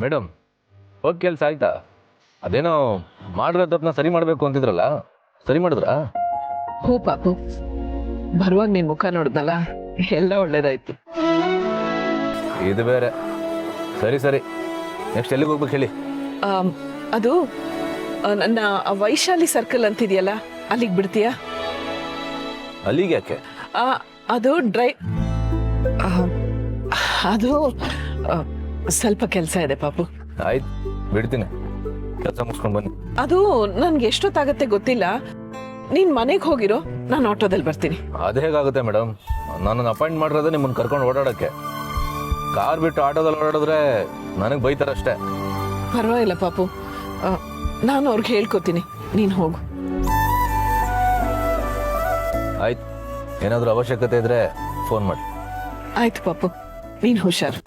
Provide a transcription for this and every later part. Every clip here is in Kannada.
ಮೇಡಮ್ ಹೋಗಿ ಕೆಲಸ ಆಯ್ತಾ? ಅದೇನೋ ಮಾಡಿರೋ ತಪ್ಪನ್ನ ಸರಿ ಮಾಡಬೇಕು ಅಂತಿದ್ರಲ್ಲ, ಸರಿ ಮಾಡಿದ್ರಾ? ಹೂ ಪಾಪು, ಬರುವಾಗ ನಿನ್ ಮುಖ ನೋಡ್ದಲ್ಲ, ಎಲ್ಲ ಒಳ್ಳೇದಾಯ್ತು. ಇದು ಬೇರೆ. ಸರಿ ಸರಿ, ನೆಕ್ಸ್ಟ್ ಎಲ್ಲಿಗೆ ಹೋಗ್ಬೇಕು ಹೇಳಿ? ಅದು ನನ್ನ ವೈಶಾಲಿ ಸರ್ಕಲ್ ಅಂತಿದೆಯಲ್ಲ, ಅಲ್ಲಿಗೆ ಬಿಡ್ತೀಯಾ? ಅಲ್ಲಿಗೆ ಯಾಕೆ? ಅದು ಅದು ಸ್ವಲ್ಪ ಕೆಲಸ ಇದೆ ಪಾಪು. ಆಯ್ತು, ಬಿಡ್ತೀನಿ. ಕೆಲಸ ಮುಗಿಸ್ಕೊಂಡು ಬನ್ನಿ. ಅದು ನನ್ಗೆ ಎಷ್ಟೊತ್ತಾಗತ್ತೆ ಗೊತ್ತಿಲ್ಲ, ನೀನ್ ಮನೆಗೆ ಹೋಗಿರೋ, ನಾನು ಆಟೋದಲ್ಲಿ ಬರ್ತೀನಿ. ಅದು ಹೇಗಾಗುತ್ತೆ ಮೇಡಮ್? ನನ್ನನ್ನು ಅಪಾಯಿಂಟ್ ಮಾಡಿರೋದೇ ನಿಮ್ಮನ್ನು ಕರ್ಕೊಂಡು ಓಡಾಡೋಕ್ಕೆ. ಕಾರ್ ಬಿಟ್ಟು ಆಟೋದಲ್ಲಿ ಓಡಾಡಿದ್ರೆ ನನಗೆ ಬೈತಾರಷ್ಟೇ. ಪರವಾಗಿಲ್ಲ ಪಾಪು, ನಾನು ಅವ್ರಿಗೆ ಹೇಳ್ಕೊತೀನಿ, ನೀನು ಹೋಗು. ಆಯ್ತು, ಏನಾದರೂ ಅವಶ್ಯಕತೆ ಇದ್ರೆ ಫೋನ್ ಮಾಡಿ. ಆಯ್ತು ಪಾಪು, ನೀನು ಹುಷಾರು.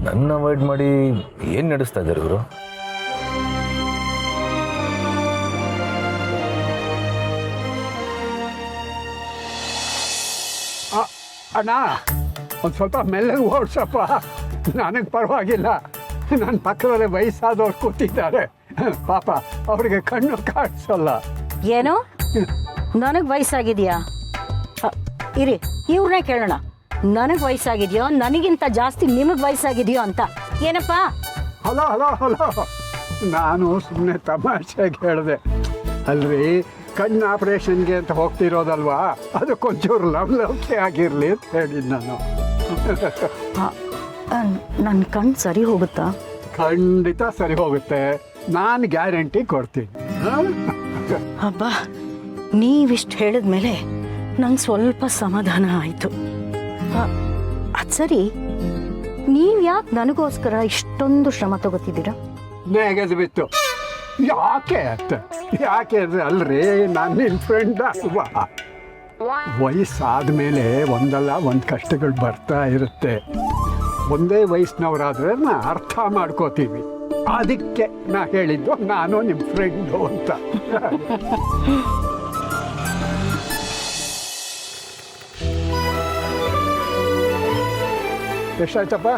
ನನ್ನ ಅವಾಯ್ಡ್ ಮಾಡಿ ಏನು ನಡೆಸ್ತಾ ಇದ್ದಾರೆ ಇವರು? ಅಣ್ಣ, ಒಂದು ಸ್ವಲ್ಪ ಮೆಲ್ಲಗೆ ಓಡಿಸಪ್ಪ. ನನಗೆ ಪರವಾಗಿಲ್ಲ, ನನ್ನ ಪಕ್ಕದಲ್ಲೇ ವಯಸ್ಸಾದವ್ರು ಕೂತಿದ್ದಾರೆ. ಪಾಪ ಅವ್ರಿಗೆ ಕಣ್ಣು ಕಾಣಿಸಲ್ಲ. ಏನು ನನಗೆ ವಯಸ್ಸಾಗಿದೆಯಾ? ಇರಿ, ಇವ್ರನ್ನೇ ಕೇಳೋಣ. ನನಗೆ ವಯಸ್ಸಾಗಿದೆಯೋ, ನನಗಿಂತ ಜಾಸ್ತಿ ನಿಮಗೆ ವಯಸ್ಸಾಗಿದೆಯೋ ಅಂತ. ಏನಪ್ಪ? ಹಲೋ ಹಲೋ ಹಲೋ, ನಾನು ಸುಮ್ಮನೆ ತಮಾಷೆಗೆ ಹೇಳಿದೆ ಅಲ್ರಿ. ಕಣ್ಣು ಆಪ್ರೇಷನ್ಗೆ ಅಂತ ಹೋಗ್ತಿರೋದಲ್ವಾ, ಅದಕ್ಕೊಂಚೂರು ಲವಲವಿಕೆ ಆಗಿರಲಿ ಅಂತ ಹೇಳಿದ್ದು ನಾನು. ನನ್ನ ಕಣ್ಣು ಸರಿ ಹೋಗುತ್ತಾ? ಖಂಡಿತ ಸರಿ ಹೋಗುತ್ತೆ, ನಾನು ಗ್ಯಾರಂಟಿ ಕೊಡ್ತೀನಿ. ಹಬ್ಬ, ನೀವಿಷ್ಟು ಹೇಳಿದ್ಮೇಲೆ ನಂಗೆ ಸ್ವಲ್ಪ ಸಮಾಧಾನ ಆಯಿತು. ಅದು ಸರಿ, ನೀವು ಯಾಕೆ ನನಗೋಸ್ಕರ ಇಷ್ಟೊಂದು ಶ್ರಮ ತಗೋತಿದ್ದೀರಾ? ನೆಗೆದು ಬಿತ್ತು. ಯಾಕೆ ಅಂತ? ಯಾಕೆ ಅಂದ್ರೆ ಅಲ್ರಿ, ನಾನು ನಿನ್ನ ಫ್ರೆಂಡ್ ಅಲ್ವಾ. ವಯಸ್ಸಾದ್ಮೇಲೆ ಒಂದಲ್ಲ ಒಂದು ಕಷ್ಟಗಳು ಬರ್ತಾ ಇರುತ್ತೆ. ಒಂದೇ ವಯಸ್ಸಿನವರಾದ್ರೆ ನಾ ಅರ್ಥ ಮಾಡ್ಕೋತೀವಿ. ಅದಕ್ಕೆ ನಾ ಹೇಳಿದ್ದು ನಾನು ನಿಮ್ಮ ಫ್ರೆಂಡು ಅಂತ. ಎಷ್ಟಾಯ್ತಪ್ಪ?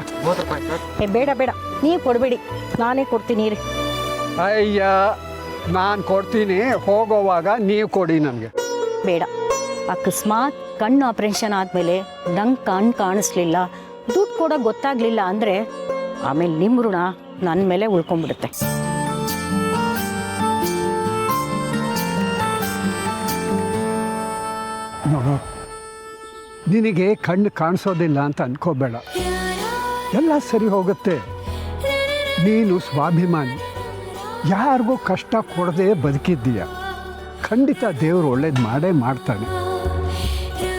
ಬೇಡ ಬೇಡ, ನೀವು ಕೊಡಬೇಡಿ, ನಾನೇ ಕೊಡ್ತೀನಿ ರೀ. ಅಯ್ಯ, ನಾನು ಕೊಡ್ತೀನಿ, ಹೋಗೋವಾಗ ನೀವು ಕೊಡಿ ನನಗೆ. ಬೇಡ, ಅಕಸ್ಮಾತ್ ಕಣ್ಣು ಆಪರೇಷನ್ ಆದಮೇಲೆ ನಂಗೆ ಕಣ್ಣು ಕಾಣಿಸ್ಲಿಲ್ಲ, ದುಡ್ಡು ಕೂಡ ಗೊತ್ತಾಗ್ಲಿಲ್ಲ ಅಂದರೆ ಆಮೇಲೆ ನಿಮ್ಮ ಋಣ ನನ್ನ ಮೇಲೆ ಉಳ್ಕೊಂಡ್ಬಿಡುತ್ತೆ. ನಿನಗೆ ಕಣ್ಣು ಕಾಣಿಸೋದಿಲ್ಲ ಅಂತ ಅನ್ಕೋಬೇಡ, ಎಲ್ಲ ಸರಿ ಹೋಗುತ್ತೆ. ನೀನು ಸ್ವಾಭಿಮಾನಿ, ಯಾರಿಗೂ ಕಷ್ಟ ಕೊಡದೆ ಬದುಕಿದ್ದೀಯ. ಖಂಡಿತ ದೇವರು ಒಳ್ಳೇದು ಮಾಡೇ ಮಾಡ್ತಾನೆ.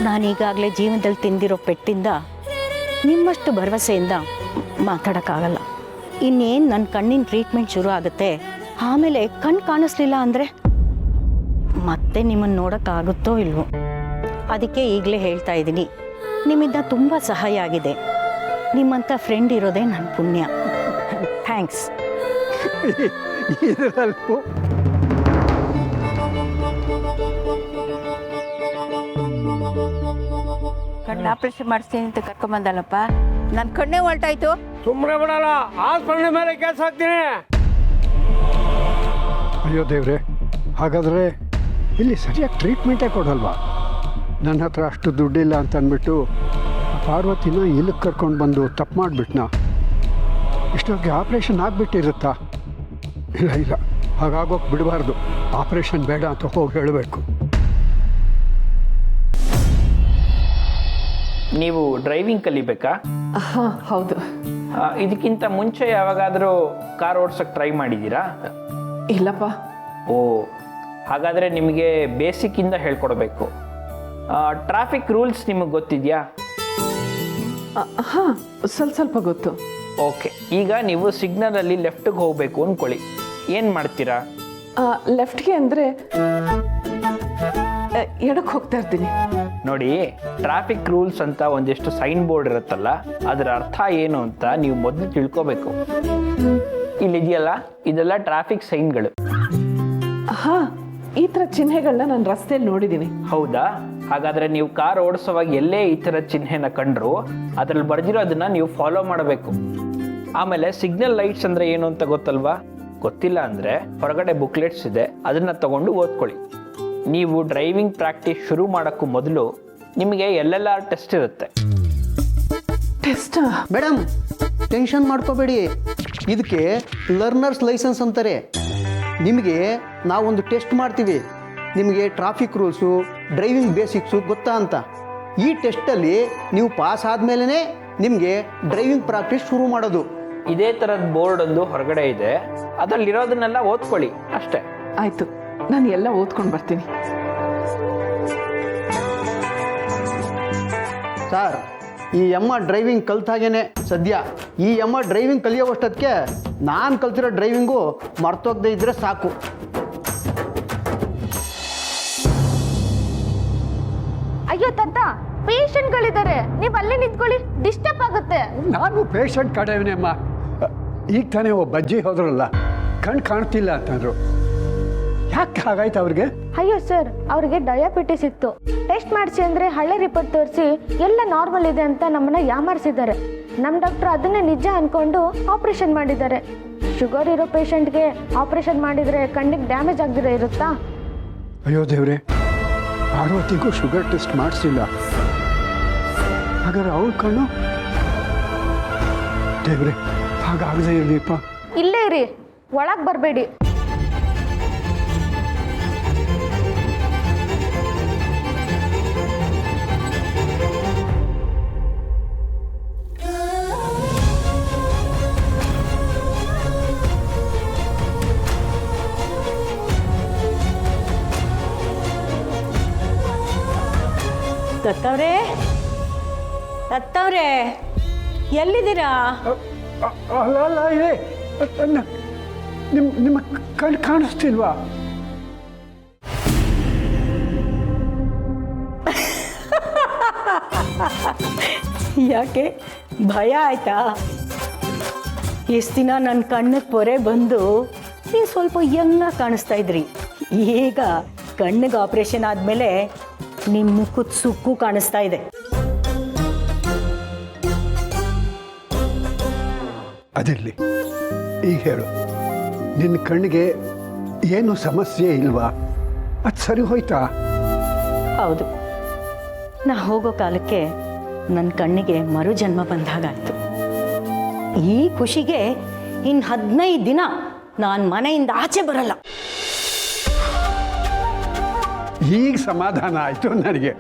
ನಾನೀಗಾಗಲೇ ಜೀವನದಲ್ಲಿ ತಿಂದಿರೋ ಪೆಟ್ಟಿಂದ ನಿಮ್ಮಷ್ಟು ಭರವಸೆಯಿಂದ ಮಾತಾಡೋಕ್ಕಾಗಲ್ಲ. ಇನ್ನೇನು ನನ್ನ ಕಣ್ಣಿನ ಟ್ರೀಟ್ಮೆಂಟ್ ಶುರು ಆಗುತ್ತೆ, ಆಮೇಲೆ ಕಣ್ಣು ಕಾಣಿಸ್ಲಿಲ್ಲ ಅಂದರೆ ಮತ್ತೆ ನಿಮ್ಮನ್ನು ನೋಡೋಕ್ಕಾಗುತ್ತೋ ಇಲ್ವೋ. ಅದಕ್ಕೆ ಈಗಲೇ ಹೇಳ್ತಾ ಇದ್ದೀನಿ, ನಿಮ್ಮಿಂದ ತುಂಬ ಸಹಾಯ ಆಗಿದೆ. ನಿಮ್ಮಂಥ ಫ್ರೆಂಡ್ ಇರೋದೇ ನನ್ನ ಪುಣ್ಯ. ಥ್ಯಾಂಕ್ಸ್. ಇದರಲ್ಲೂ ಕಣ್ಣು ಆಪರೇಷನ್ ಮಾಡಿಸ್ತೀನಿ ಅಂತ ಕರ್ಕೊಂಬಂದಲ್ಲಪ್ಪ, ನನ್ನ ಕಣ್ಣೇ ಹೊಲ್ಟಾಯ್ತು. ಸುಮ್ಮನೆ ಬಿಡಲ್ಲ, ಆಸ್ಪತ್ರೆ ಮೇಲೆ ಕೆಲಸ ಹಾಕ್ತೀನಿ. ಅಯ್ಯೋ ದೇವ್ರೆ, ಹಾಗಾದರೆ ಇಲ್ಲಿ ಸರಿಯಾಗಿ ಟ್ರೀಟ್ಮೆಂಟೇ ಕೊಡಲ್ವಾ? ನನ್ನ ಹತ್ರ ಅಷ್ಟು ದುಡ್ಡಿಲ್ಲ ಅಂತ ಅಂದ್ಬಿಟ್ಟು ಪಾರ್ವತಿನ ಇಲ್ಲಿಗೆ ಕರ್ಕೊಂಡು ಬಂದು ತಪ್ಪು ಮಾಡಿಬಿಟ್ನಾ? ಇಷ್ಟೊತ್ತಿಗೆ ಆಪ್ರೇಷನ್ ಆಗಿಬಿಟ್ಟಿರುತ್ತಾ? ಇಲ್ಲ ಇಲ್ಲ, ಹಾಗಾಗೋಕೆ ಬಿಡಬಾರ್ದು. ಆಪ್ರೇಷನ್ ಬೇಡ ಅಂತ ಹೋಗಿ ಹೇಳಬೇಕು. ನೀವು ಡ್ರೈವಿಂಗ್ ಕಲಿಬೇಕಾ? ಹಾಂ ಹೌದು. ಇದಕ್ಕಿಂತ ಮುಂಚೆ ಯಾವಾಗಾದರೂ ಕಾರ್ ಓಡ್ಸೋಕ್ಕೆ ಟ್ರೈ ಮಾಡಿದ್ದೀರಾ? ಇಲ್ಲಪ್ಪ. ಓ, ಹಾಗಾದರೆ ನಿಮಗೆ ಬೇಸಿಕ್ಕಿಂದ ಹೇಳ್ಕೊಡ್ಬೇಕು. ಟ್ರಾಫಿಕ್ ರೂಲ್ಸ್ ನಿಮಗೆ ಗೊತ್ತಿದೆಯಾ? ಹಾಂ, ಸ್ವಲ್ಪ ಗೊತ್ತು. ಓಕೆ, ಈಗ ನೀವು ಸಿಗ್ನಲಲ್ಲಿ ಲೆಫ್ಟಿಗೆ ಹೋಗಬೇಕು ಅಂದ್ಕೊಳ್ಳಿ, ಏನು ಮಾಡ್ತೀರಾ? ಲೆಫ್ಟ್ಗೆ ಅಂದರೆ ಎಡಕ್ಕೆ ಹೋಗ್ತಾ ಇರ್ತೀನಿ. ನೋಡಿ, ಟ್ರಾಫಿಕ್ ರೂಲ್ಸ್ ಅಂತ ಒಂದಿಷ್ಟು ಸೈನ್ ಬೋರ್ಡ್ ಇರುತ್ತಲ್ಲ, ಅದರ ಅರ್ಥ ಏನು ಅಂತ ನೀವು ಮೊದಲು ತಿಳ್ಕೋಬೇಕು. ಇಲ್ಲಿದೆಯಲ್ಲ, ಇದೆಲ್ಲ ಟ್ರಾಫಿಕ್ ಸೈನ್ಗಳು. ಹಾ, ಈ ಥರ ಚಿಹ್ನೆಗಳನ್ನ ನಾನು ರಸ್ತೆಯಲ್ಲಿ ನೋಡಿದ್ದೀನಿ. ಹೌದಾ? ಹಾಗಾದರೆ ನೀವು ಕಾರ್ ಓಡಿಸೋವಾಗ ಎಲ್ಲೇ ಈ ಥರ ಚಿಹ್ನೆನ ಕಂಡ್ರು ಅದರಲ್ಲಿ ಬರ್ದಿರೋದನ್ನ ನೀವು ಫಾಲೋ ಮಾಡಬೇಕು. ಆಮೇಲೆ ಸಿಗ್ನಲ್ ಲೈಟ್ಸ್ ಅಂದರೆ ಏನು ಅಂತ ಗೊತ್ತಲ್ವಾ? ಗೊತ್ತಿಲ್ಲ ಅಂದರೆ ಹೊರಗಡೆ ಬುಕ್ಲೆಟ್ಸ್ ಇದೆ, ಅದನ್ನು ತಗೊಂಡು ಓದ್ಕೊಳ್ಳಿ. ನೀವು ಡ್ರೈವಿಂಗ್ ಪ್ರಾಕ್ಟೀಸ್ ಶುರು ಮಾಡೋಕ್ಕೂ ಮೊದಲು ನಿಮಗೆ LLR ಟೆಸ್ಟ್ ಇರುತ್ತೆ. ಟೆಸ್ಟಾ? ಮೇಡಮ್, ಟೆನ್ಷನ್ ಮಾಡ್ಕೋಬೇಡಿ. ಇದಕ್ಕೆ ಲರ್ನರ್ಸ್ ಲೈಸೆನ್ಸ್ ಅಂತಾರೆ. ನಿಮಗೆ ನಾವೊಂದು ಟೆಸ್ಟ್ ಮಾಡ್ತೀವಿ, ನಿಮಗೆ ಟ್ರಾಫಿಕ್ ರೂಲ್ಸು, ಡ್ರೈವಿಂಗ್ ಬೇಸಿಕ್ಸು ಗೊತ್ತಾ ಅಂತ. ಈ ಟೆಸ್ಟಲ್ಲಿ ನೀವು ಪಾಸ್ ಆದಮೇಲೆ ನಿಮಗೆ ಡ್ರೈವಿಂಗ್ ಪ್ರಾಕ್ಟೀಸ್ ಶುರು ಮಾಡೋದು. ಇದೇ ಥರದ ಬೋರ್ಡ್ ಒಂದು ಹೊರಗಡೆ ಇದೆ, ಅದರಲ್ಲಿರೋದನ್ನೆಲ್ಲ ಓದ್ಕೊಳ್ಳಿ ಅಷ್ಟೇ. ಆಯ್ತು, ನಾನು ಎಲ್ಲ ಓದ್ಕೊಂಡು ಬರ್ತೀನಿ. ಸರ್, ಈ ಅಮ್ಮ ಡ್ರೈವಿಂಗ್ ಕಲ್ತಾಗೇನೆ ಸದ್ಯ. ಈ ಅಮ್ಮ ಡ್ರೈವಿಂಗ್ ಕಲಿಯೋವಷ್ಟಕ್ಕೆ ನಾನು ಕಲ್ತಿರೋ ಡ್ರೈವಿಂಗು ಮರ್ತೋಗದೆ ಇದ್ದರೆ ಸಾಕು. ಅಯ್ಯೋ ತಾತ, ಪೇಷಂಟ್ಗಳಿದ್ದಾರೆ, ನೀವು ಅಲ್ಲೇ ನಿಂತ್ಕೊಳ್ಳಿ, ಡಿಸ್ಟರ್ಬ್ ಆಗುತ್ತೆ. ನಾನು ಪೇಷಂಟ್ ಕಡೆಯವನೇ ಅಮ್ಮ. ಈಗ ತಾನೇ ಒಬ್ಬ ಅಜ್ಜಿ ಹೋದ್ರಲ್ಲ, ಕಣ್ಣು ಕಾಣ್ತಿಲ್ಲ ಅಂತಂದ್ರು. ಯಾಕೆ ಹಾಗಾಯ್ತು ಅವ್ರಿಗೆ? ಅಯ್ಯೋ ಸರ್, ಅವ್ರಿಗೆ ಡಯಾಬಿಟಿಸ್ ಇತ್ತು. ಟೆಸ್ಟ್ ಮಾಡಿಸಿ ಅಂದರೆ ಹಳೆ ರಿಪೋರ್ಟ್ ತೋರಿಸಿ ಎಲ್ಲ ನಾರ್ಮಲ್ ಇದೆ ಅಂತ ನಮ್ಮನ್ನ ಯಾಮಾರಿಸಿದ್ದಾರೆ. ನಮ್ಮ ಡಾಕ್ಟ್ರು ಅದನ್ನೇ ನಿಜ ಅಂದ್ಕೊಂಡು ಆಪ್ರೇಷನ್ ಮಾಡಿದ್ದಾರೆ. ಶುಗರ್ ಇರೋ ಪೇಷಂಟ್ಗೆ ಆಪ್ರೇಷನ್ ಮಾಡಿದರೆ ಕಣ್ಣಿಗೆ ಡ್ಯಾಮೇಜ್ ಆಗದಿರೋ ಇರುತ್ತಾ? ಅಯ್ಯೋ ದೇವ್ರೆ, ಪಾರ್ವತಿಗೂ ಶುಗರ್ ಟೆಸ್ಟ್ ಮಾಡಿಸಿಲ್ಲ. ಹಾಗಾದ್ರೆ ಅವ್ರ ಕಣ್ಣು? ದೇವ್ರೆ, ಹಾಗಾಗದೇ ಇರಲಿಪ್ಪ. ಇಲ್ಲೇ ಇರಿ, ಒಳಗೆ ಬರಬೇಡಿ. ದತ್ತವ್ರೆ, ಎಲ್ಲಿದ್ದೀರಾ? ಅಲ್ಲ ಅಲ್ಲ, ಇದೆ ನಿಮ್ಮ ಕಣ್ಣು ಕಾಣಿಸ್ತಿಲ್ವಾ? ಯಾಕೆ ಭಯ ಆಯ್ತಾ? ಎಷ್ಟು ದಿನ ನನ್ನ ಕಣ್ಣಿಗೆ ಪೊರೆ ಬಂದು ನೀವು ಸ್ವಲ್ಪ ಯಂಗಾಗಿ ಕಾಣಿಸ್ತಾ ಇದ್ರಿ. ಈಗ ಕಣ್ಣಿಗೆ ಆಪ್ರೇಷನ್ ಆದಮೇಲೆ ನಿಮ್ಮ ಮುಖದ ಸುಕ್ಕು ಕಾಣಿಸ್ತಾ ಇದೆ. ಅದಿರಲಿ, ಈಗ ಹೇಳು, ನಿನ್ನ ಕಣ್ಣಿಗೆ ಏನು ಸಮಸ್ಯೆ ಇಲ್ವಾ? ಅದು ಸರಿ ಹೋಯ್ತಾ? ಹೌದು, ನಾ ಹೋಗೋ ಕಾಲಕ್ಕೆ ನನ್ನ ಕಣ್ಣಿಗೆ ಮರುಜನ್ಮ ಬಂದಾಗಾಯ್ತು. ಈ ಖುಷಿಗೆ ಇನ್ನು 15 ದಿನ ನಾನು ಮನೆಯಿಂದ ಆಚೆ ಬರಲ್ಲ. ಈಗ ಸಮಾಧಾನ ಆಯಿತು ನನಗೆ.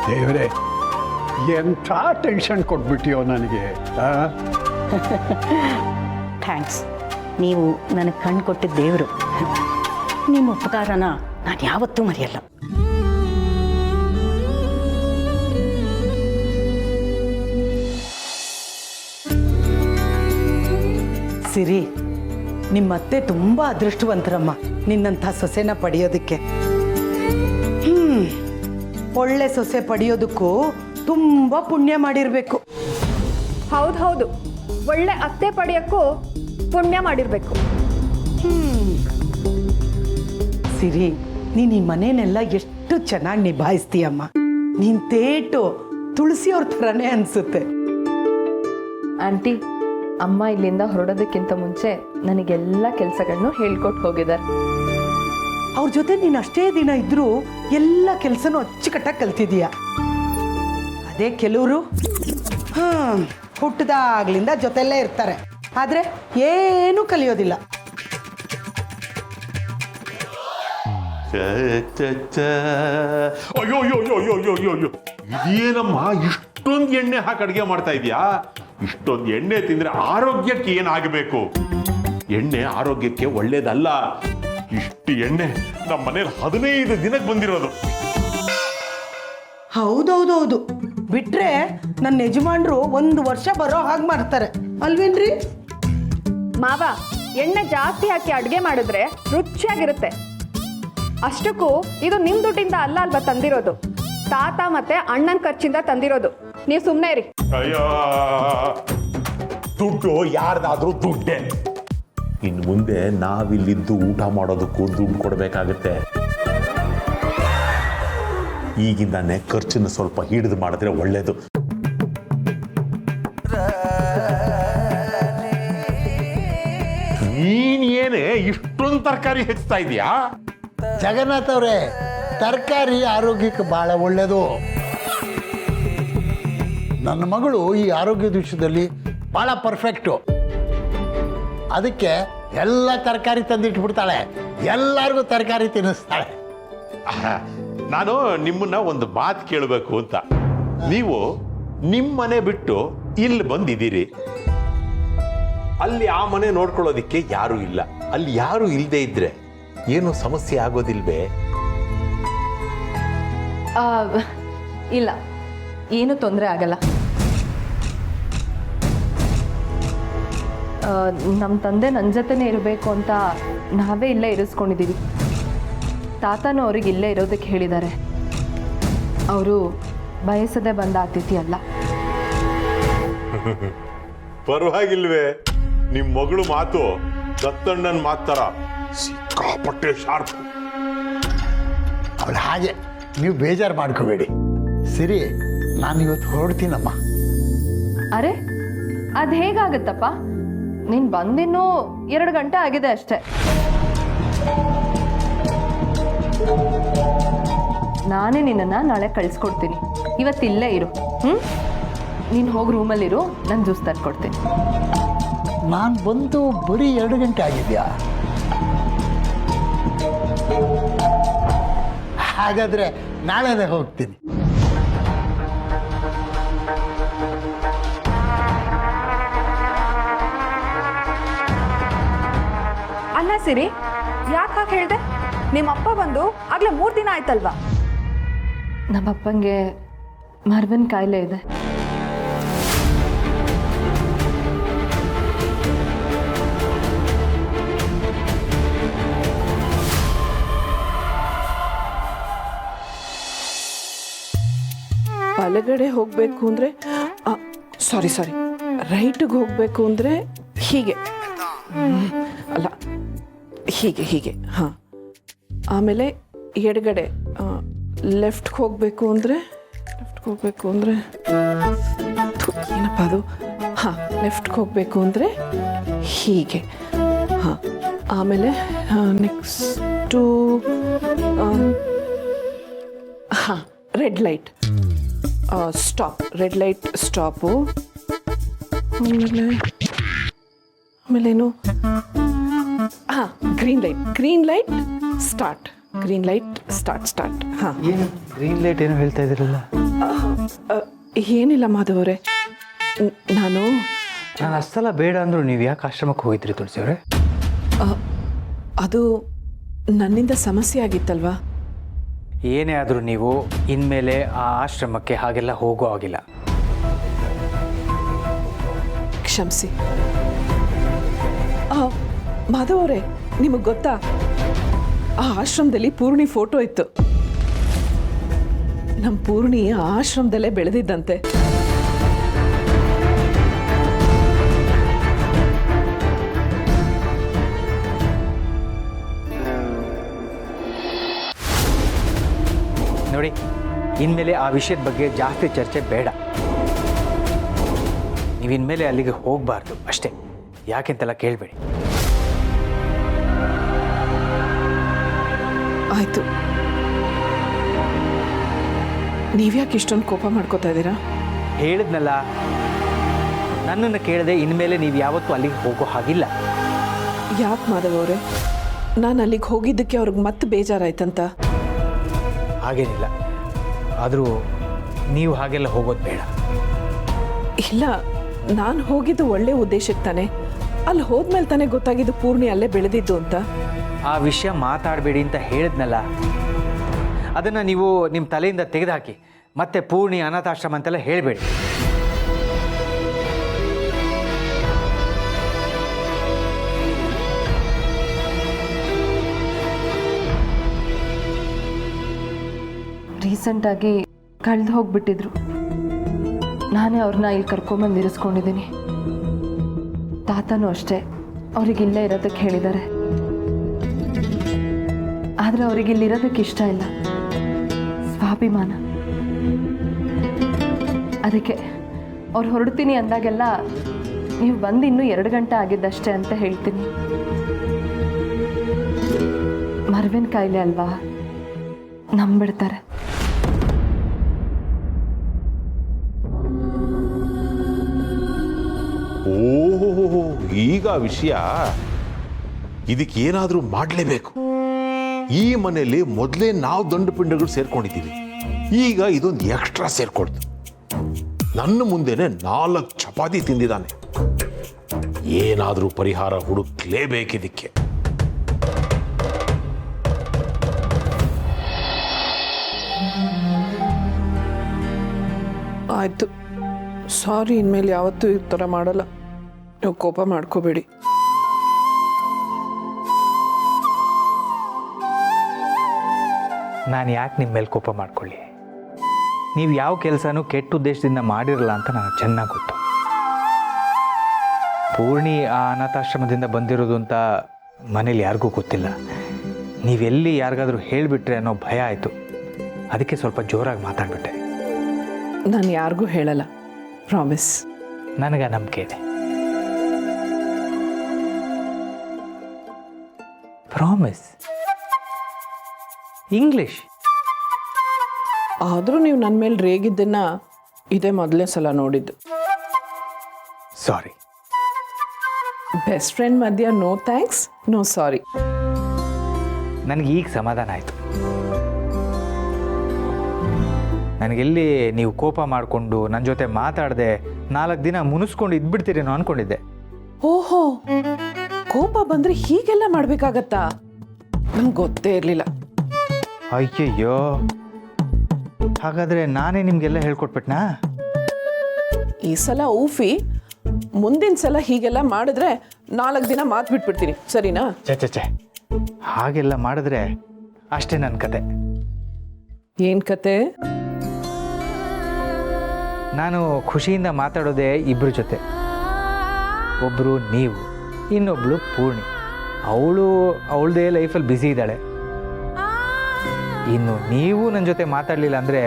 ದೇವರೇ, ಎಂಥ ಟೆನ್ಷನ್ ಕೊಟ್ಬಿಟ್ಟಿಯೋ ನನಗೆ. ಥ್ಯಾಂಕ್ಸ್, ನೀವು ನನಗೆ ಕಣ್ಣು ಕೊಟ್ಟಿದ್ದ ದೇವರು. ನಿಮ್ಮ ಉಪಕಾರನ ನಾನು ಯಾವತ್ತೂ ಮರೆಯಲ್ಲ. ಸಿರಿ, ನಿಮ್ಮತ್ತೆ ತುಂಬ ಅದೃಷ್ಟವಂತರಮ್ಮ ನಿನ್ನಂಥ ಸೊಸೆನ ಪಡೆಯೋದಕ್ಕೆ. ಒಳ್ಳೆ ಸೊಸೆ ಪಡೆಯೋದಕ್ಕೂ ತುಂಬ ಪುಣ್ಯ ಮಾಡಿರಬೇಕು. ಹೌದು, ಒಳ್ಳೆ ಅತ್ತೆ ಪಡೆಯೋಕ್ಕೂ ಪುಣ್ಯ ಮಾಡಿರಬೇಕು. ಸಿರಿ, ನೀನು ಈ ಮನೆಯನ್ನೆಲ್ಲ ಎಷ್ಟು ಚೆನ್ನಾಗಿ ನಿಭಾಯಿಸ್ತೀಯಮ್ಮ. ನೀನು ತೇಟು ತುಳಸಿಯವ್ರ ಥರನೇ ಅನಿಸುತ್ತೆ. ಆಂಟಿ, ಅಮ್ಮ ಇಲ್ಲಿಂದ ಹೊರಡೋದಕ್ಕಿಂತ ಮುಂಚೆ ನನಗೆಲ್ಲ ಕೆಲಸಗಳನ್ನು ಹೇಳ್ಕೊಟ್ಟು ಹೋಗಿದ್ದಾರೆ. ಅವ್ರ ಜೊತೆ ನೀನು ಅಷ್ಟೇ ದಿನ ಇದ್ರೂ ಎಲ್ಲ ಕೆಲಸನೂ ಅಚ್ಚುಕಟ್ಟಾಗಿ ಕಲ್ತಿದೀಯ. ಅದೇ ಕೆಲವರು ಹುಟ್ಟಿದಾಗ್ಲಿಂದ ಜೊತೆಯಲ್ಲೇ ಇರ್ತಾರೆ, ಆದರೆ ಏನೂ ಕಲಿಯೋದಿಲ್ಲ. ಅಯ್ಯೋ ಅಯ್ಯೋ ಅಯ್ಯೋ ಅಯ್ಯೋ ಅಯ್ಯೋ ಅಯ್ಯೋ ಅಯ್ಯೋ, ಇದೇನಮ್ಮ ಇಷ್ಟೊಂದು ಎಣ್ಣೆ ಹಾಕಿ ಅಡುಗೆ ಮಾಡ್ತಾ ಇದೀಯಾ? ಇಷ್ಟೊಂದು ಎಣ್ಣೆ ತಿಂದ್ರೆ ಆರೋಗ್ಯಕ್ಕೆ ಏನಾಗಬೇಕು? ಎಣ್ಣೆ ಆರೋಗ್ಯಕ್ಕೆ ಒಳ್ಳೇದಲ್ಲ. ಇಷ್ಟು ಎಣ್ಣೆ ನಮ್ಮ ಮನೇಲಿ 15 ದಿನಕ್ಕೆ ಬಂದಿರೋದು. ಹೌದೌದೌದು, ಬಿಟ್ರೆ ನನ್ನ ಯಜಮಾನ್ರು 1 ವರ್ಷ ಬರೋ ಹಾಗೆ ಮಾಡ್ತಾರೆ ಅಲ್ವೇನ್ರಿ? ಮಾವ, ಎಣ್ಣೆ ಜಾಸ್ತಿ ಹಾಕಿ ಅಡುಗೆ ಮಾಡಿದ್ರೆ ರುಚಿಯಾಗಿರುತ್ತೆ. ಅಷ್ಟಕ್ಕೂ ಇದು ನಿಮ್ಮ ದುಡ್ಡಿಂದ ಅಲ್ಲ ಅಲ್ವಾ ತಂದಿರೋದು, ತಾತ ಮತ್ತೆ ಅಣ್ಣನ ಖರ್ಚಿಂದ ತಂದಿರೋದು. ನೀವು ಸುಮ್ಮನೆ ಇರಿ. ಅಯ್ಯೋ, ದುಡ್ಡು ಯಾರ್ದಾದ್ರೂ ದುಡ್ಡೇ. ಇನ್ನು ಮುಂದೆ ನಾವಿಲ್ಲಿದ್ದು ಊಟ ಮಾಡೋದಕ್ಕೂ ದುಡ್ಡು ಕೊಡಬೇಕಾಗತ್ತೆ. ಈಗಿಂದಾನೆ ಖರ್ಚನ್ನು ಸ್ವಲ್ಪ ಹಿಡಿದು ಮಾಡಿದ್ರೆ ಒಳ್ಳೇದು. ನೀನೇನೆ ಇಷ್ಟೊಂದು ತರಕಾರಿ ಹೆಚ್ಚುತ್ತಾ ಇದೀಯಾ? ಜಗನ್ನಾಥ್ ಅವರೇ, ತರಕಾರಿ ಆರೋಗ್ಯಕ್ಕೆ ಬಹಳ ಒಳ್ಳೆಯದು. ನನ್ನ ಮಗಳು ಈ ಆರೋಗ್ಯದ ವಿಷಯದಲ್ಲಿ ಬಹಳ ಪರ್ಫೆಕ್ಟು. ಅದಕ್ಕೆ ಎಲ್ಲ ತರಕಾರಿ ತಂದಿಟ್ಬಿಡ್ತಾಳೆ, ಎಲ್ಲರಿಗೂ ತರಕಾರಿ ತಿನ್ನಿಸ್ತಾಳೆ. ನಾನು ನಿಮ್ಮನ್ನ ಒಂದು ಮಾತು ಕೇಳಬೇಕು ಅಂತ. ನೀವು ನಿಮ್ಮ ಮನೆ ಬಿಟ್ಟು ಇಲ್ಲಿ ಬಂದಿದ್ದೀರಿ. ಅಲ್ಲಿ ಆ ಮನೆ ನೋಡ್ಕೊಳ್ಳೋದಿಕ್ಕೆ ಯಾರು ಇಲ್ಲ. ಅಲ್ಲಿ ಯಾರು ಇಲ್ಲದೆ ಇದ್ರೆ ಏನು ಸಮಸ್ಯೆ ಆಗೋದಿಲ್ವೇ? ಇಲ್ಲ, ಏನು ತೊಂದರೆ ಆಗಲ್ಲ. ನಮ್ಮ ತಂದೆ ನನ್ನ ಜೊತೆನೇ ಇರಬೇಕು ಅಂತ ನಾವೇ ಇಲ್ಲೇ ಇರಿಸ್ಕೊಂಡಿದ್ದೀವಿ. ತಾತನೂ ಅವ್ರಿಗೆ ಇಲ್ಲೇ ಇರೋದಕ್ಕೆ ಹೇಳಿದ್ದಾರೆ. ಅವರು ಬಯಸದೆ ಬಂದ ಅತಿಥಿ ಅಲ್ಲ. ಪರವಾಗಿಲ್ವೇ? ನಿಮ್ ಮಗಳು ಮಾತು ದತ್ತಣ್ಣನ ಮಾತಾರ ಸಿಕ್ಕಾಪಟ್ಟೆ ಶಾರ್ಪ್. ಅವಳು ಹಾಗೆ, ನೀವು ಬೇಜಾರು ಮಾಡ್ಕೋಬೇಡಿ. ಸರಿ, ನಾನು ಇವತ್ತು ಹೊರಡ್ತೀನಮ್ಮ. ಅರೆ, ಅದು ಹೇಗಾಗತ್ತಪ್ಪ? ನೀನು ಬಂದಿನ್ನೂ 2 ಗಂಟೆ ಆಗಿದೆ ಅಷ್ಟೆ. ನಾನೇ ನಿನ್ನನ್ನು ನಾಳೆ ಕಳಿಸ್ಕೊಡ್ತೀನಿ. ಇವತ್ತಿಲ್ಲೇ ಇರು. ನೀನು ಹೋಗಿ ರೂಮಲ್ಲಿರು, ನಾನು ಜ್ಯೂಸ್ ತಂದ್ಕೊಡ್ತೀನಿ. ನಾನು ಬಂದು ಬರೀ 2 ಗಂಟೆ ಆಗಿದೆಯಾ? ಹಾಗಾದರೆ ನಾಳೆನೇ ಹೋಗ್ತೀನಿ. ಅಲ್ಲ ಸಿರಿ, ಯಾಕೆ ಹಾಗೆ ಹೇಳಿದೆ? ನಿಮ್ಮಪ್ಪ ಬಂದು ಆಗಲೇ 3 ದಿನ ಆಯ್ತಲ್ವಾ? ನಮ್ಮಪ್ಪಂಗೆ ಮರವಿನ ಕಾಯಿಲೆ ಇದೆ. ಬಲಗಡೆ ಹೋಗಬೇಕು ಅಂದರೆ ಸಾರಿ ರೈಟಿಗೆ ಹೋಗಬೇಕು ಅಂದರೆ ಹೀಗೆ ಅಲ್ಲ, ಹೀಗೆ ಹಾಂ. ಆಮೇಲೆ ಎಡಗಡೆ ಲೆಫ್ಟ್ಗೆ ಹೋಗಬೇಕು ಅಂದರೆ ಏನಪ್ಪ ಅದು? ಹಾಂ, ಲೆಫ್ಟ್ಗೆ ಹೋಗಬೇಕು ಅಂದರೆ ಹೀಗೆ. ಹಾಂ, ಆಮೇಲೆ ನೆಕ್ಸ್ಟು ಹಾಂ, red light stop, red light stop. ಆಮೇಲೇನು? ಹಾಂ, ಗ್ರೀನ್ ಲೈಟ್ ಸ್ಟಾರ್ಟ್. ಹಾಂ, ಏನು ಗ್ರೀನ್ ಲೈಟ್ ಏನೋ ಹೇಳ್ತಾ ಇದ್ದೀರಲ್ಲ? ಏನಿಲ್ಲ ಮಾಧವರೇ, ನಾನು ಅಷ್ಟೆಲ್ಲ ಬೇಡ ಅಂದ್ರು ನೀವು ಯಾಕೆ ಆಶ್ರಮಕ್ಕೆ ಹೋಗಿದ್ರಿ ತುಳಸಿ ಅವರೇ? ಅದು ನನ್ನಿಂದ ಸಮಸ್ಯೆ ಆಗಿತ್ತಲ್ವಾ? ಏನೇ ಆದರೂ ನೀವು ಇನ್ಮೇಲೆ ಆ ಆಶ್ರಮಕ್ಕೆ ಹಾಗೆಲ್ಲ ಹೋಗೋ ಆಗಿಲ್ಲ. ಕ್ಷಮಿಸಿ. ಮಾಧವರೇ, ನಿಮಗೆ ಗೊತ್ತಾ, ಆ ಆಶ್ರಮದಲ್ಲಿ ಪೂರ್ಣಿ ಫೋಟೋ ಇತ್ತು. ನಮ್ಮ ಪೂರ್ಣಿ ಆ ಆಶ್ರಮದಲ್ಲೇ ಬೆಳೆದಿದ್ದಂತೆ. ನೋಡಿ, ಇನ್ಮೇಲೆ ಆ ವಿಷಯದ ಬಗ್ಗೆ ಜಾಸ್ತಿ ಚರ್ಚೆ ಬೇಡ. ನೀವು ಇನ್ಮೇಲೆ ಅಲ್ಲಿಗೆ ಹೋಗಬಾರ್ದು ಅಷ್ಟೇ. ಯಾಕೆಂತೆಲ್ಲ ಕೇಳಬೇಡಿ. ಆಯ್ತು, ನೀವ್ಯಾಕೆ ಇಷ್ಟೊಂದು ಕೋಪ ಮಾಡ್ಕೋತಾ ಇದ್ದೀರಾ? ಹೇಳಿದ್ನಲ್ಲ, ನನ್ನನ್ನು ಕೇಳದೆ ಇನ್ಮೇಲೆ ನೀವು ಯಾವತ್ತೂ ಅಲ್ಲಿಗೆ ಹೋಗೋ ಹಾಗಿಲ್ಲ. ಯಾಕೆ ಮಾಧವರೇ? ನಾನು ಅಲ್ಲಿಗೆ ಹೋಗಿದ್ದಕ್ಕೆ ಅವ್ರಿಗೆ ಮತ್ತೆ ಬೇಜಾರಾಯ್ತಂತ? ಹಾಗೇನಿಲ್ಲ, ಆದರೂ ನೀವು ಹಾಗೆಲ್ಲ ಹೋಗೋದು ಬೇಡ. ಇಲ್ಲ, ನಾನು ಹೋಗಿದ್ದು ಒಳ್ಳೆ ಉದ್ದೇಶಕ್ಕೆ ತಾನೆ. ಅಲ್ಲಿ ಹೋದ್ಮೇಲೆ ತಾನೇ ಗೊತ್ತಾಗಿದ್ದು ಪೂರ್ಣಿ ಅಲ್ಲೇ ಬೆಳೆದಿದ್ದು ಅಂತ. ಆ ವಿಷಯ ಮಾತಾಡಬೇಡಿ ಅಂತ ಹೇಳಿದ್ನಲ್ಲ, ಅದನ್ನು ನೀವು ನಿಮ್ಮ ತಲೆಯಿಂದ ತೆಗೆದುಹಾಕಿ. ಮತ್ತೆ ಪೂರ್ಣಿ ಅನಾಥಾಶ್ರಮ ಅಂತೆಲ್ಲ ಹೇಳಬೇಡಿ. ರೀಸೆಂಟಾಗಿ ಕಳೆದು ಹೋಗ್ಬಿಟ್ಟಿದ್ರು. ನಾನೇ ಅವ್ರನ್ನ ಇಲ್ಲಿ ಕರ್ಕೊಂಬಂದು ಇರಿಸ್ಕೊಂಡಿದ್ದೀನಿ. ತಾತನೂ ಅಷ್ಟೇ ಅವ್ರಿಗೆ ಇಲ್ಲೇ ಇರೋದಕ್ಕೆ ಹೇಳಿದ್ದಾರೆ. ಆದರೆ ಅವ್ರಿಗೆ ಇಲ್ಲಿರೋದಕ್ಕೆ ಇಷ್ಟ ಇಲ್ಲ, ಸ್ವಾಭಿಮಾನ. ಅದಕ್ಕೆ ಅವ್ರು ಹೊರಡ್ತೀನಿ ಅಂದಾಗೆಲ್ಲ ನೀವು ಬಂದು ಇನ್ನೂ 2 ಗಂಟೆ ಆಗಿದ್ದಷ್ಟೇ ಅಂತ ಹೇಳ್ತೀನಿ. ಮರವಿನ ಕಾಯಿಲೆ ಅಲ್ವಾ, ನಂಬಿಡ್ತಾರೆ. ಓಹೋ, ಈಗ ವಿಷಯ. ಇದಕ್ಕೆ ಏನಾದರೂ ಮಾಡಲೇಬೇಕು. ಈ ಮನೆಯಲ್ಲಿ ಮೊದಲೇ ನಾವು ದಂಡು ಪಿಂಡಗಳು ಸೇರ್ಕೊಂಡಿದ್ದೀವಿ, ಈಗ ಇದೊಂದು ಎಕ್ಸ್ಟ್ರಾ ಸೇರ್ಕೊಳ್ತು. ನನ್ನ ಮುಂದೆನೆ 4 ಚಪಾತಿ ತಿಂದಿದ್ದಾನೆ. ಏನಾದರೂ ಪರಿಹಾರ ಹುಡುಕ್ಲೇಬೇಕಿದಕ್ಕೆ. ಆಯಿತು, ಸಾರಿ. ಇನ್ಮೇಲೆ ಯಾವತ್ತೂ ಈ ಥರ ಮಾಡಲ್ಲ. ನೀವು ಕೋಪ ಮಾಡ್ಕೋಬೇಡಿ. ನಾನು ಯಾಕೆ ನಿಮ್ಮ ಮೇಲೆ ಕೋಪ ಮಾಡ್ಕೊಳ್ಳಿ? ನೀವು ಯಾವ ಕೆಲಸನೂ ಕೆಟ್ಟ ಉದ್ದೇಶದಿಂದ ಮಾಡಿರಲ್ಲ ಅಂತ ನನಗೆ ಚೆನ್ನಾಗಿ ಗೊತ್ತು. ಪೂರ್ಣಿ ಆ ಅನಾಥಾಶ್ರಮದಿಂದ ಬಂದಿರೋದು ಅಂತ ಮನೇಲಿ ಯಾರಿಗೂ ಗೊತ್ತಿಲ್ಲ. ನೀವೆಲ್ಲಿ ಯಾರಿಗಾದ್ರೂ ಹೇಳಿಬಿಟ್ರೆ ಅನ್ನೋ ಭಯ ಆಯಿತು. ಅದಕ್ಕೆ ಸ್ವಲ್ಪ ಜೋರಾಗಿ ಮಾತಾಡ್ಬಿಟ್ಟೆ. ನಾನು ಯಾರಿಗೂ ಹೇಳಲ್ಲ, ಪ್ರಾಮಿಸ್. ನನಗೆ ನಂಬಿಕೆ ಇದೆ. ಪ್ರಾಮಿಸ್. ಇಂಗ್ಲಿಷ್. ಆದರೂ ನೀವು ನನ್ನ ಮೇಲೆ ರೇಗಿದ್ದನ್ನ ಇದೇ ಮೊದಲನೇ ಸಲ ನೋಡಿದ್ದು. ಸಾರಿ. ಬೆಸ್ಟ್ ಫ್ರೆಂಡ್ ಮಧ್ಯ ನೋ ಥ್ಯಾಂಕ್ಸ್, ನೋ ಸಾರಿ. ನನಗೆ ಈಗ ಸಮಾಧಾನ ಆಯಿತು. ನನಗೆಲ್ಲಿ ನೀವು ಕೋಪ ಮಾಡಿಕೊಂಡು ನನ್ನ ಜೊತೆ ಮಾತಾಡದೆ 4 ದಿನ ಮುನಿಸ್ಕೊಂಡು ಇದ್ಬಿಡ್ತೀರೇನೋ ಅಂದ್ಕೊಂಡಿದ್ದೆ. ಓಹೋ, ಕೋಪ ಬಂದರೆ ಹೀಗೆಲ್ಲ ಮಾಡಬೇಕಾಗತ್ತಾ? ನಂಗೆ ಗೊತ್ತೇ ಇರಲಿಲ್ಲ. ಅಯ್ಯಯ್ಯೋ, ಹಾಗಾದರೆ ನಾನೇ ನಿಮಗೆಲ್ಲ ಹೇಳ್ಕೊಟ್ಬಿಟ್ನಾ? ಈ ಸಲ ಊಫಿ, ಮುಂದಿನ ಸಲ ಹೀಗೆಲ್ಲ ಮಾಡಿದ್ರೆ 4 ದಿನ ಮಾತು ಬಿಟ್ಬಿಡ್ತೀನಿ, ಸರಿನಾ? ಚೆ ಹಾಗೆಲ್ಲ ಮಾಡಿದ್ರೆ ಅಷ್ಟೇ ನನ್ನ ಕತೆ. ಏನು ಕತೆ? ನಾನು ಖುಷಿಯಿಂದ ಮಾತಾಡೋದೇ 2 ಜೊತೆ. ಒಬ್ಬರು ನೀವು, ಇನ್ನೊಬ್ಳು ಪೂರ್ಣಿ. ಅವಳದೇ ಲೈಫಲ್ಲಿ ಬ್ಯುಸಿ ಇದ್ದಾಳೆ. ಇನ್ನು ನೀವು ನನ್ನ ಜೊತೆ ಮಾತಾಡಲಿಲ್ಲ ಅಂದರೆ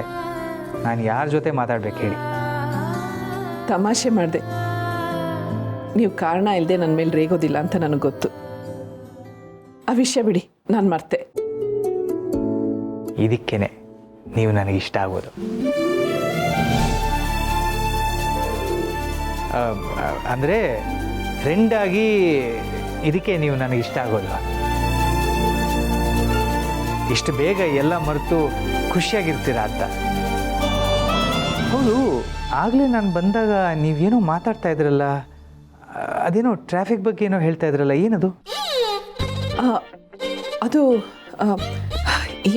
ನಾನು ಯಾರ ಜೊತೆ ಮಾತಾಡ್ಬೇಕು ಹೇಳಿ? ತಮಾಷೆ ಮಾಡಿದೆ. ನೀವು ಕಾರಣ ಇಲ್ಲದೆ ನನ್ನ ಮೇಲೆ ರೇಗೋದಿಲ್ಲ ಅಂತ ನನಗೆ ಗೊತ್ತು. ಆ ವಿಷಯ ಬಿಡಿ, ನಾನು ಮರ್ತೆ. ಇದಕ್ಕೇನೆ ನೀವು ನನಗೆ ಇಷ್ಟ ಆಗೋದು. ಅಂದರೆ ಫ್ರೆಂಡಾಗಿ ಇದಕ್ಕೆ ನೀವು ನನಗೆ ಇಷ್ಟ ಆಗೋದು. ಇಷ್ಟು ಬೇಗ ಎಲ್ಲ ಮರೆತು ಖುಷಿಯಾಗಿರ್ತೀರಾ ಅಂತ. ಹೌದು, ಆಗಲೇ ನಾನು ಬಂದಾಗ ನೀವೇನೋ ಮಾತಾಡ್ತಾ ಇದ್ರಲ್ಲ, ಅದೇನೋ ಟ್ರಾಫಿಕ್ ಬಗ್ಗೆ ಏನೋ ಹೇಳ್ತಾ ಇದ್ರಲ್ಲ, ಏನದು? ಅದು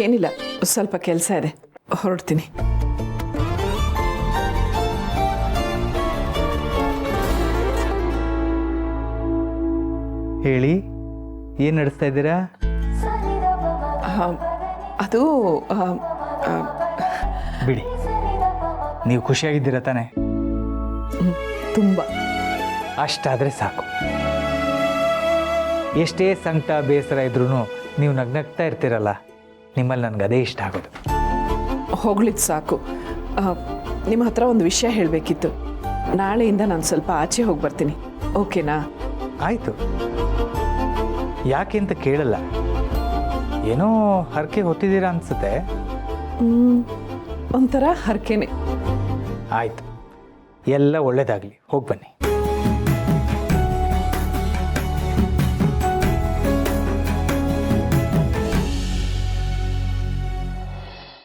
ಏನಿಲ್ಲ, ಸ್ವಲ್ಪ ಕೆಲಸ ಇದೆ, ಹೊರಡ್ತೀನಿ. ಹೇಳಿ, ಏನು ನಡೆಸ್ತಾ ಇದ್ದೀರಾ? ಅದು ಬಿಡಿ, ನೀವು ಖುಷಿಯಾಗಿದ್ದೀರಾ ತಾನೆ? ತುಂಬ. ಅಷ್ಟಾದರೆ ಸಾಕು. ಎಷ್ಟೇ ಸಂಕಟ ಬೇಸರ ಇದ್ರೂ ನೀವು ನಗ್ನಗ್ತಾ ಇರ್ತೀರಲ್ಲ, ನಿಮ್ಮಲ್ಲಿ ನನಗೆ ಅದೇ ಇಷ್ಟ ಆಗೋದು. ಹೋಗ್ಲಿದ್ದು ಸಾಕು. ನಿಮ್ಮ ಹತ್ರ ಒಂದು ವಿಷಯ ಹೇಳಬೇಕಿತ್ತು. ನಾಳೆಯಿಂದ ನಾನು ಸ್ವಲ್ಪ ಆಚೆ ಹೋಗಿ ಬರ್ತೀನಿ, ಓಕೆನಾ? ಆಯಿತು. ಯಾಕೆ ಅಂತ ಕೇಳಲ್ಲ, ಏನೋ ಹರಕೆ ಹೊತ್ತಿದ್ದೀರಾ ಅನಿಸುತ್ತೆ. ಒಂಥರ ಹರಕೆನೆ. ಆಯಿತು, ಎಲ್ಲ ಒಳ್ಳೇದಾಗಲಿ, ಹೋಗಿ ಬನ್ನಿ.